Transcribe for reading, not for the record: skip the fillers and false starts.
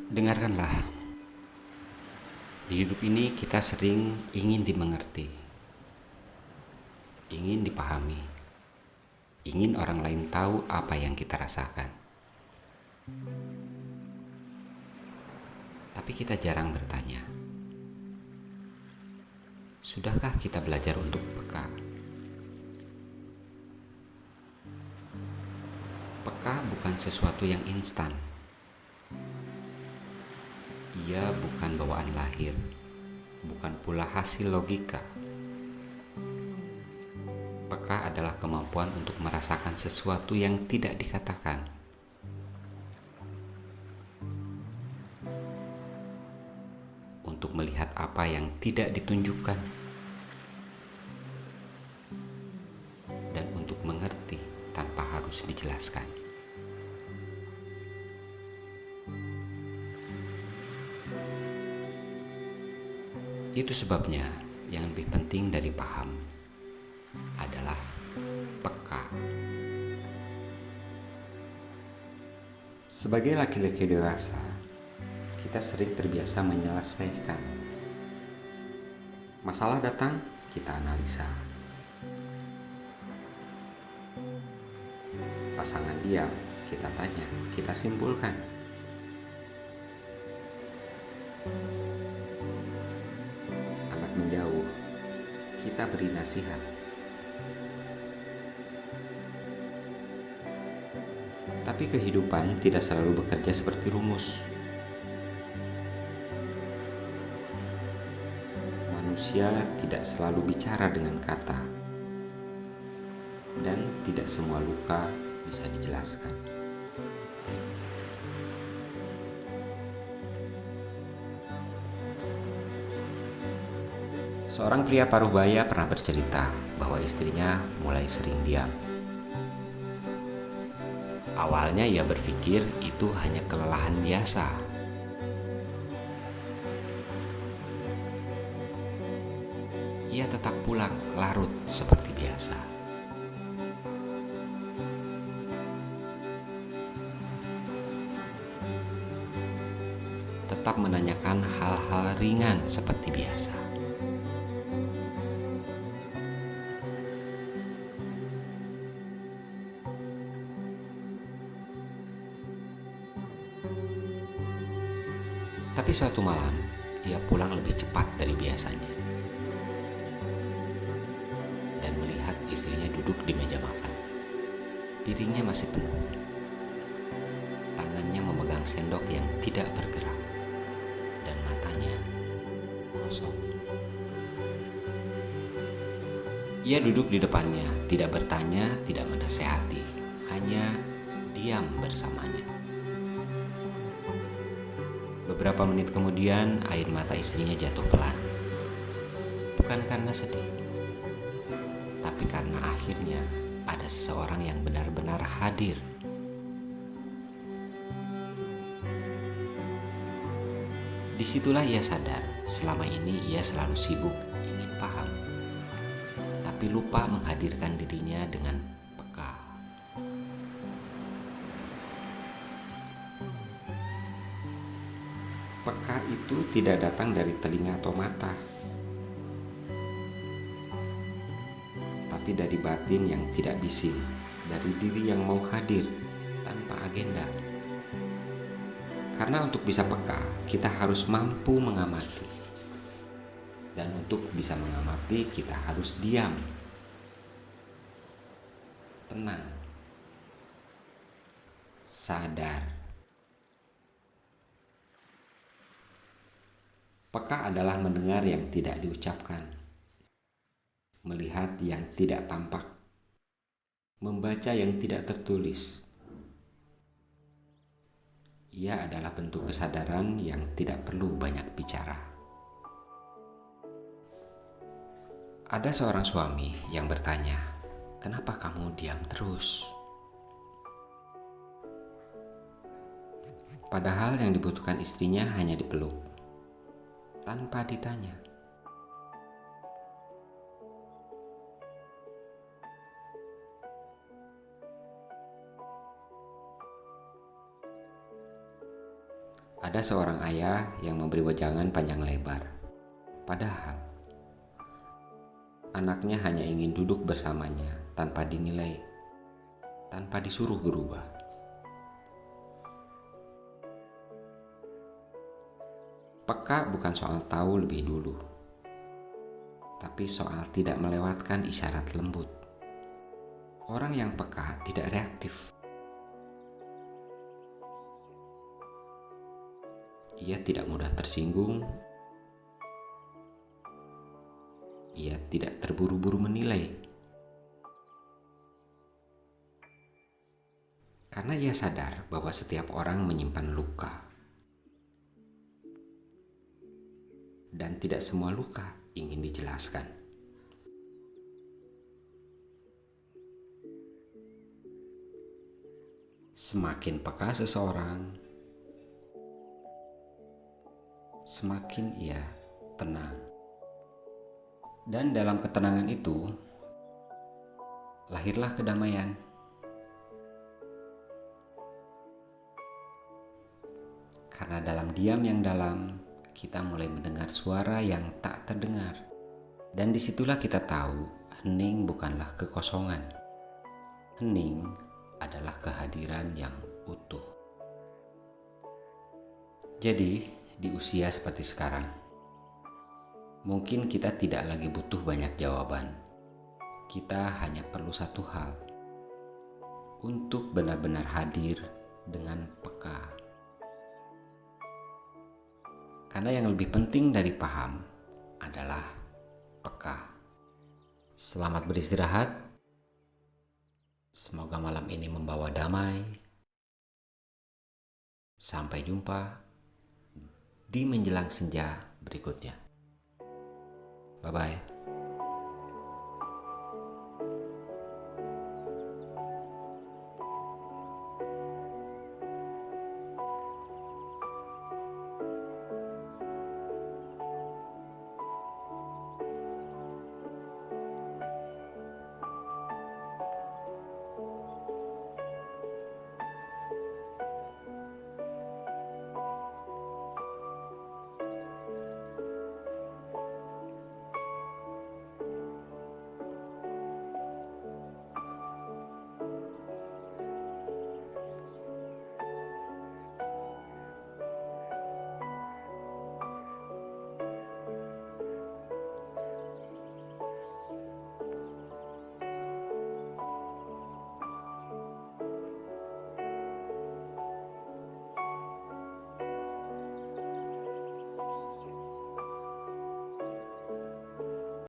Dengarkanlah, di hidup ini kita sering ingin dimengerti, ingin dipahami, ingin orang lain tahu apa yang kita rasakan. Tapi kita jarang bertanya, sudahkah kita belajar untuk peka? Peka bukan sesuatu yang instan. Ia bukan bawaan lahir, bukan pula hasil logika. Peka adalah kemampuan untuk merasakan sesuatu yang tidak dikatakan. Untuk melihat apa yang tidak ditunjukkan. Dan untuk mengerti tanpa harus dijelaskan. Itu sebabnya yang lebih penting dari paham adalah peka. Sebagai laki-laki dewasa, kita sering terbiasa menyelesaikan. Masalah datang, kita analisa. Pasangan diam, kita tanya, kita simpulkan. Anak menjauh, kita beri nasihat. Tapi kehidupan tidak selalu bekerja seperti rumus. Manusia tidak selalu bicara dengan kata, dan tidak semua luka bisa dijelaskan. Seorang pria paruh baya pernah bercerita bahwa istrinya mulai sering diam. Awalnya ia berpikir itu hanya kelelahan biasa. Ia tetap pulang larut seperti biasa. Tetap menanyakan hal-hal ringan seperti biasa. Tapi suatu malam, ia pulang lebih cepat dari biasanya dan melihat istrinya duduk di meja makan. Piringnya masih penuh. Tangannya memegang sendok yang tidak bergerak dan matanya kosong. Ia duduk di depannya, tidak bertanya, tidak menasehati, hanya diam bersamanya. Beberapa menit kemudian, air mata istrinya jatuh pelan. Bukan karena sedih, tapi karena akhirnya ada seseorang yang benar-benar hadir. Disitulah ia sadar, selama ini ia selalu sibuk ingin paham, tapi lupa menghadirkan dirinya dengan peka. Peka itu tidak datang dari telinga atau mata, tapi dari batin yang tidak bising, dari diri yang mau hadir tanpa agenda. Karena untuk bisa peka, kita harus mampu mengamati. Dan untuk bisa mengamati, kita harus diam, tenang, sadar. Peka adalah mendengar yang tidak diucapkan, melihat yang tidak tampak, membaca yang tidak tertulis. Ia adalah bentuk kesadaran yang tidak perlu banyak bicara. Ada seorang suami yang bertanya, "Kenapa kamu diam terus?" Padahal yang dibutuhkan istrinya hanya dipeluk, tanpa ditanya. Ada seorang ayah yang memberi wejangan panjang lebar. Padahal anaknya hanya ingin duduk bersamanya tanpa dinilai, tanpa disuruh berubah. Peka bukan soal tahu lebih dulu, tapi soal tidak melewatkan isyarat lembut. Orang yang peka tidak reaktif. Ia tidak mudah tersinggung. Ia tidak terburu-buru menilai. Karena ia sadar bahwa setiap orang menyimpan luka. Dan tidak semua luka ingin dijelaskan. Semakin peka seseorang, semakin ia tenang. Dan dalam ketenangan itu, lahirlah kedamaian. Karena dalam diam yang dalam, kita mulai mendengar suara yang tak terdengar. Dan disitulah kita tahu, hening bukanlah kekosongan. Hening adalah kehadiran yang utuh. Jadi, di usia seperti sekarang, mungkin kita tidak lagi butuh banyak jawaban. Kita hanya perlu satu hal, untuk benar-benar hadir dengan peka. Karena yang lebih penting dari paham adalah peka. Selamat beristirahat. Semoga malam ini membawa damai. Sampai jumpa di menjelang senja berikutnya. Bye-bye.